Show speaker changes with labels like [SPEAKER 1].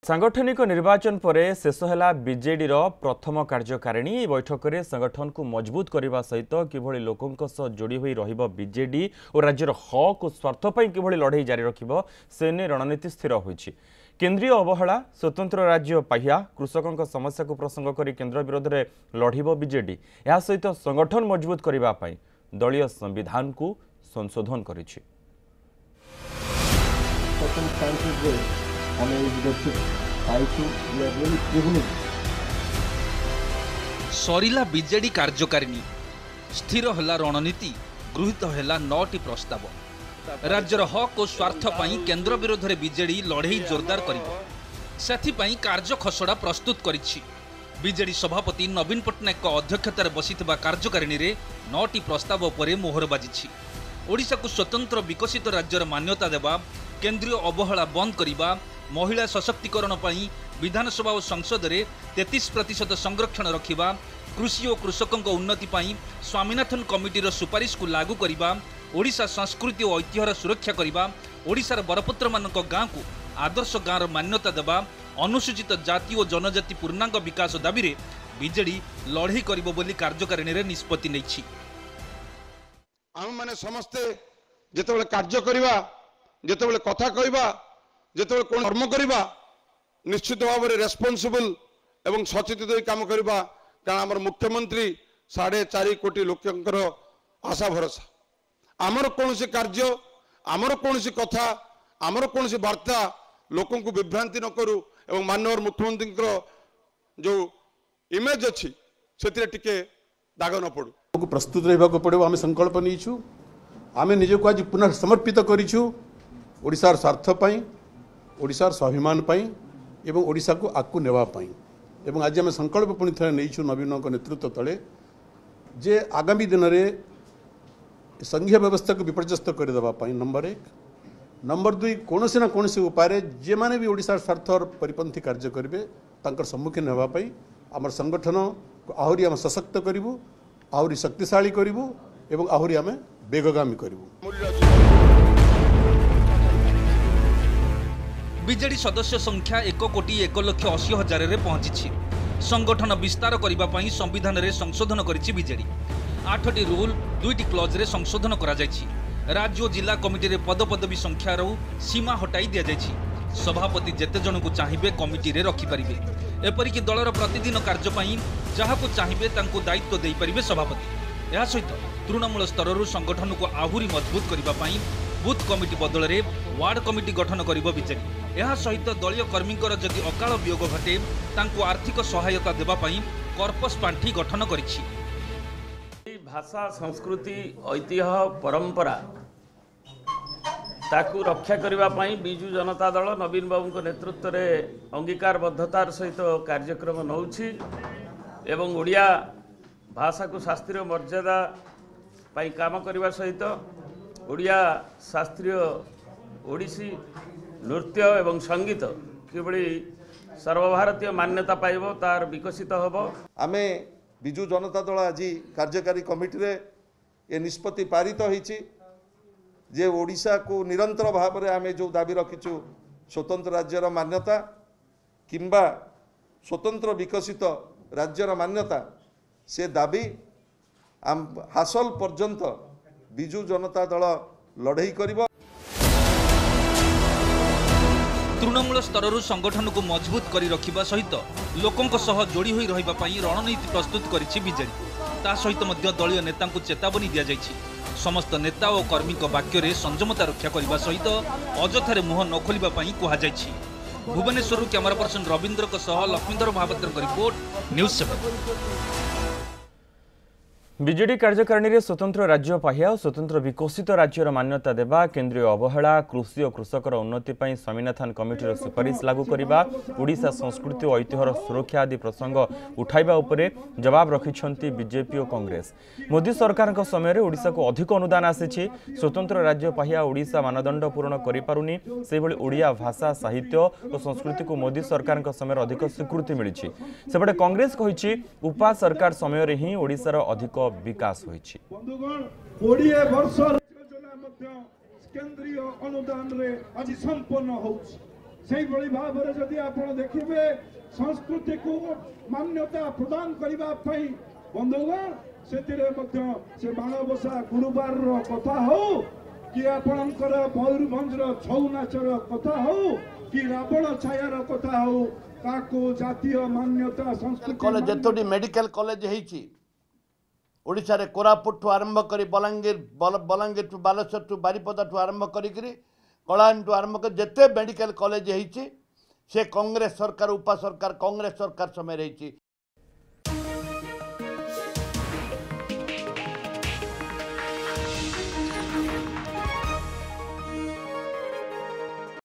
[SPEAKER 1] सांगठनिक निर्वाचन पर शेष है बीजेडी प्रथम कार्यकारिणी बैठक में संगठन को मजबूत करने सहित किभली लोकों सह जोड़ी हुई रहिबो बीजेडी और राज्यर हक और स्वार्थ पर किभली लड़ाई जारी रखिबो से ने रणनीति स्थिर होईछि। केंद्रीय अवहेला स्वतंत्र राज्य पाहिया कृषकों समस्या को प्रसंग कर केंद्र विरोध में लड़िबो बीजेडी या सहित संगठन मजबूत करने पाई दलीय संविधान को संशोधन करिछि।
[SPEAKER 2] सरिला बीजेडी कार्यकारिणी स्थिर हला रणनीति गृहीत हैला 9टी प्रस्ताव राज्यर हक और स्वार्थ पाई केंद्र विरोध में बीजेडी लड़ाई जोरदार करिबो सेथिपाई कार्य खसड़ा प्रस्तुत करिछि। बीजेडी सभापति नवीन पट्टनायक अध्यक्षतार बसिथिबा कार्यकारिणी रे 9टी प्रस्ताव पर मोहर बाजिछि। ओडिशा को स्वतंत्र विकसित राज्यर मान्यता देवा, केंद्रीय अवहेला बंद करिबा, महिला सशक्तिकरण पाई विधानसभा और संसद में 33% संरक्षण रखिबा, कृषि और कृषकों उन्नति पाई स्वामीनाथन कमिटीर सुपारिश को लागू करिबा, ओडिशा संस्कृति और ऐतिह्यर सुरक्षा करिबा, ओडिशार बरपुत्र मानक गाँ को आदर्श गाँव मान्यता देवा, अनुसूचित जाति और जनजाति पूर्णांग विकास दाबी रे बीजेडी लड़ाई करिबो बोली कार्यकारिणी रे निष्पत्ति नैछि।
[SPEAKER 3] आम माने समस्ते जेतेबेले कार्य करिबा, जेतेबेले कथा कहिबा, जेतेबेले कोन कर्म करिबा निश्चित भाव में रेस्पॉन्सिबल एवं सचेतित होई काम करिबा। कारण हमर मुख्यमंत्री 4.5 कोटी लोकंकर आशा भरोसा। आमर कोनोसी कार्य, आमर कोनोसी कथा, आमर कोनोसी वार्ता लोकों को विभ्रांति न करू एवं माननीय मुख्यमंत्री जो इमेज अच्छी से टिके दाग न पड़ू।
[SPEAKER 4] प्रस्तुत रहा पड़ो। आम संकल्प नहीं आम निजक आज पुनः समर्पित करूँ ओडिशार स्वार्थ पाई, ओडिशार स्वाभिमान पाई एवं ओडिशा को आगू नेवाई। एवं आज आम संकल्प पुणी थे नहीं नवीन नेतृत्व तले जे आगामी दिन में संघीय व्यवस्था को विपर्यस्त करदेवाई नंबर 1, नंबर 2 कौन ना कौन उपाय जे माने भी ओडिशार स्वार्थ परिपंथी कार्य करेंगे तांकर सम्मुखीन होगापाई आम संगठन को आहरी आम सशक्त करूँ, आहरी शक्तिशाली करूँ एवं आहरी आम वेगगामी करूँ।
[SPEAKER 2] बीजेडी सदस्य संख्या 1,01,80,000 रे पहुंची। संगठन विस्तार करने पाई संविधान रे संशोधन करिछि बीजेडी। 8टी रूल 2टी क्लॉज रे संशोधन करा जायछि। राज्य और जिला कमिटी रे पदपदवी संख्यार सीमा हटाई दिया जायछि। सभापति जेते जन को चाहिए कमिटी रे रखि परिबे। एपरिक दलर प्रतिदिन कार्य पाई जहाको चाहिए तांको दायित्व दे परिबे सभापति। या सहित तृणमूल स्तर संगठन को आहुरी मजबूत करने पाई बूथ कमिटी बदल में वार्ड कमिटी गठन करिबो बीजेडी। यह सहित दलीय कर्मींकर जदि अकाल वियोग घटे तांको आर्थिक सहायता देबा पाई कर्पस पांठी गठन करिछि।
[SPEAKER 5] भाषा, संस्कृति, ऐतिह्य, परंपरा ताकू रक्षा करने पाई बिजु जनता दल नवीन बाबू के नेतृत्व में अंगीकारबद्धतार सहित कार्यक्रम नौछि एवं ओडिया भाषा को शास्त्रीय मर्यादा पाई काम करने सहित ओडिया शास्त्रीय ओडिसी नृत्य एवं संगीत किभली सर्वभारतीय मान्यता पाइब तार विकसित होब।
[SPEAKER 6] आमे बिजु जनता दल आज कार्यकारी कमिटी रे ए निष्पत्ति पारित होईछि जे ओडिशा को निरंतर भाव में आमे जो दाबी रखिछु स्वतंत्र राज्यर मान्यता किंबा स्वतंत्र विकसित राज्यर मान्यता से दाबी हासिल पर्यंत बिजु जनता दल लड़ाई करिबो।
[SPEAKER 2] तृणमूल स्तर संगठन को मजबूत करी रखिबा सहित लोकों सह जोड़ी हुई रहिबा पाई रणनीति प्रस्तुत करिछि बीजेडी। ता सहित मध्य दलीय नेता को चेतावनी दिया जायछि। समस्त नेता और कर्मी वाक्य रे संयमता रक्षा करने सहित अजथारे मुह न खोलिबा पाई कहा जायछि। Bhubaneswar camera person Rabindra Laxmidhar Mohapatra report news 7।
[SPEAKER 1] BJD कार्यकारिणी रे स्वतंत्र राज्य पाहिया और स्वतंत्र विकसित राज्यर मान्यता देवा, केंद्रीय अवहेला, कृषि और कृषकर उन्नति पाई स्वामीनाथन कमिटीर सुपारिश लागू करने, ओडिशा संस्कृति और ऐतिह्यर सुरक्षा आदि प्रसंग उठाइबा उपरे जवाब रखिछंती बीजेपी और कांग्रेस। मोदी सरकार समय ओडिशा को अधिक अनुदान आसीछि। स्वतंत्र राज्य पाहिया ओडिशा मानदंड पूर्ण करि पारुनी। से भली ओडिया भाषा, साहित्य और संस्कृति को मोदी सरकार समय अधिक स्वीकृति मिलिछि। सेपटे कांग्रेस कहिछि उपा सरकार समय रे ही ओडिशार अधिक विकास होइछि।
[SPEAKER 7] बंधुगण 20 वर्ष योजना केंद्रीय अनुदान रे आज संपन्न होउछि। ସେଇଭଳି ଭାବରେ ଯଦି ଆପଣ ଦେଖିବେ ସଂସ୍କୃତିକୁ ମାନ୍ୟତା ପ୍ରଦାନ କରିବା ପାଇଁ ବନ୍ଧୁଗଣ ସେଥିରେ ମଧ୍ୟ ସେ ମାଣବସା ଗୁରୁବାରର କଥା ହଉ କି ଆପଣଙ୍କର ମୟୂରଭଞ୍ଜର ଛଉ ନାଚର କଥା ହଉ କି ରାବଣ ଛାୟାର କଥା ହଉ ତାକୁ ଜାତୀୟ ମାନ୍ୟତା ସଂସ୍କୃତି
[SPEAKER 8] कॉलेज जेतोटी मेडिकल कॉलेज ହେଇଛି ଓଡ଼ିଶାରେ କୋରାପୁଟଠୁ ଆରମ୍ଭ କରି Balangir to Baleswar to Baripada to ଆରମ୍ଭ କରିକିରି କଳାହାଣ୍ଡି ଟୁ ଆରମ୍ଭ କରି ଯେତେ ମେଡ଼ିକାଲ କଲେଜ ହେଇଛି ସେ କଂଗ୍ରେସ ସରକାର ଉପା ସରକାର କଂଗ୍ରେସ ସରକାର ସମୟରେ ହେଇଛି।